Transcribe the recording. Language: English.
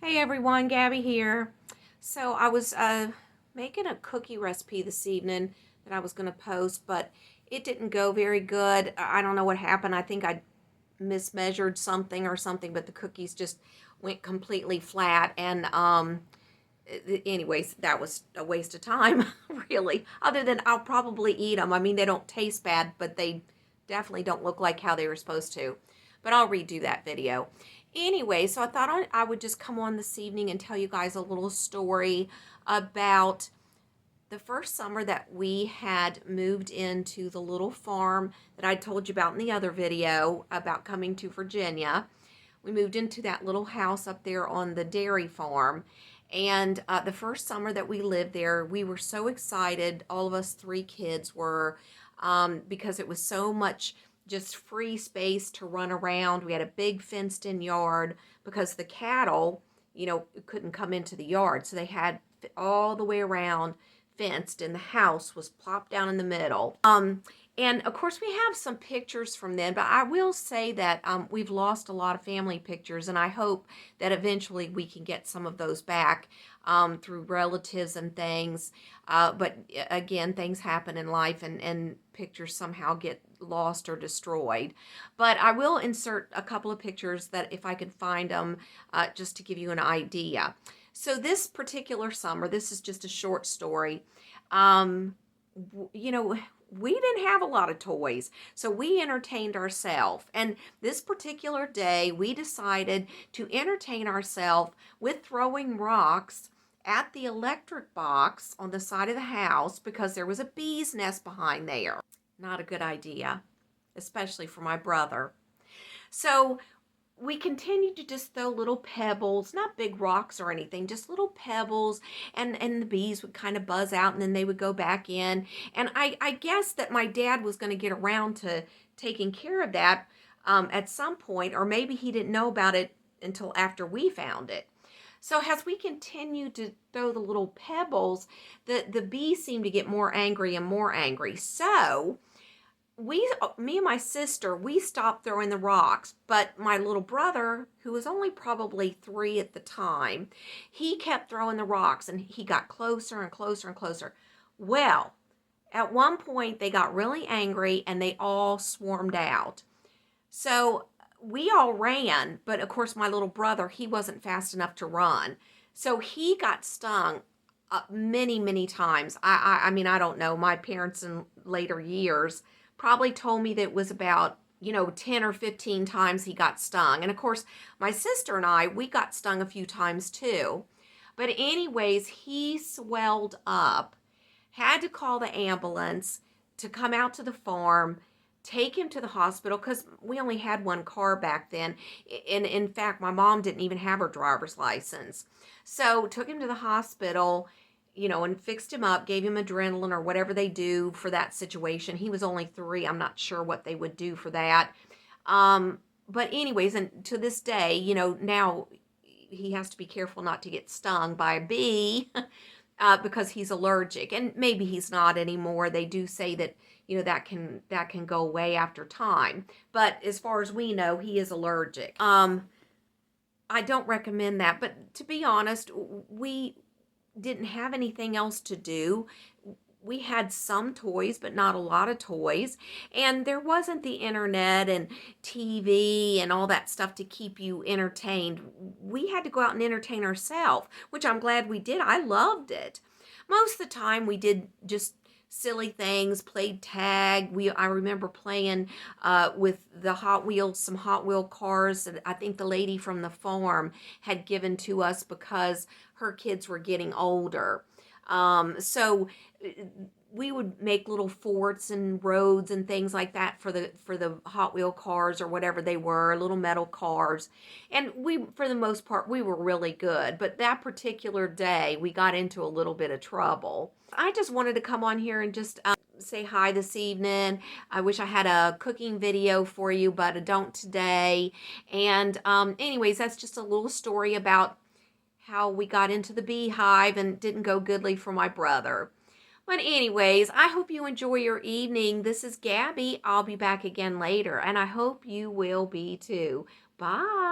Hey everyone, Gabby here. So I was making a cookie recipe this evening that I was going to post, but it didn't go very good. I don't know what happened. I think I mismeasured something or something, but the cookies just went completely flat. And anyways, that was a waste of time, really. Other than I'll probably eat them. I mean, they don't taste bad, but they definitely don't look like how they were supposed to. But I'll redo that video. Anyway, so I thought I would just come on this evening and tell you guys a little story about the first summer that we had moved into the little farm that I told you about in the other video about coming to Virginia. We moved into that little house up there on the dairy farm. And the first summer that we lived there, we were so excited. All of us three kids were, because it was so much just free space to run around. We had a big fenced in yard because the cattle, couldn't come into the yard. So they had all the way around fenced, and the house was plopped down in the middle. And of course, we have some pictures from then, but I will say that we've lost a lot of family pictures, and I hope that eventually we can get some of those back through relatives and things. But again, things happen in life, and pictures somehow get lost or destroyed. But I will insert a couple of pictures that if I can find them, just to give you an idea. So this particular summer, this is just a short story. We didn't have a lot of toys, so we entertained ourselves. And this particular day, we decided to entertain ourselves with throwing rocks at the electric box on the side of the house because there was a bee's nest behind there. Not a good idea, especially for my brother. So we continued to just throw little pebbles, not big rocks or anything, just little pebbles, and the bees would kind of buzz out and then they would go back in. And I guess that my dad was going to get around to taking care of that at some point, or maybe he didn't know about it until after we found it. So as we continued to throw the little pebbles, the bees seemed to get more angry and more angry. So me and my sister, we stopped throwing the rocks, but my little brother, who was only probably 3 at the time, he kept throwing the rocks, and he got closer and closer and closer. Well, at one point they got really angry and they all swarmed out. So we all ran, but of course my little brother, he wasn't fast enough to run. So he got stung many, many times. I mean, I don't know. My parents in later years probably told me that it was about 10 or 15 times he got stung. And of course, my sister and I, we got stung a few times too. But anyways, he swelled up, had to call the ambulance to come out to the farm, take him to the hospital, because we only had one car back then. And in fact, my mom didn't even have her driver's license. So took him to the hospital, and fixed him up, gave him adrenaline or whatever they do for that situation. He was only 3. I'm not sure what they would do for that. But anyways, and to this day, now he has to be careful not to get stung by a bee because he's allergic. And maybe he's not anymore. They do say that, that can go away after time. But as far as we know, he is allergic. I don't recommend that. But to be honest, we didn't have anything else to do. We had some toys, but not a lot of toys. And there wasn't the internet and TV and all that stuff to keep you entertained. We had to go out and entertain ourselves, which I'm glad we did. I loved it. Most of the time we did just silly things, played tag. I remember playing with the Hot Wheels, some Hot Wheel cars that I think the lady from the farm had given to us because her kids were getting older. So we would make little forts and roads and things like that for the Hot Wheel cars or whatever they were, little metal cars. And we, for the most part, we were really good. But that particular day, we got into a little bit of trouble. I just wanted to come on here and just say hi this evening. I wish I had a cooking video for you, but I don't today. And anyways, that's just a little story about how we got into the beehive and didn't go goodly for my brother. But anyways, I hope you enjoy your evening. This is Gabby. I'll be back again later, and I hope you will be too. Bye.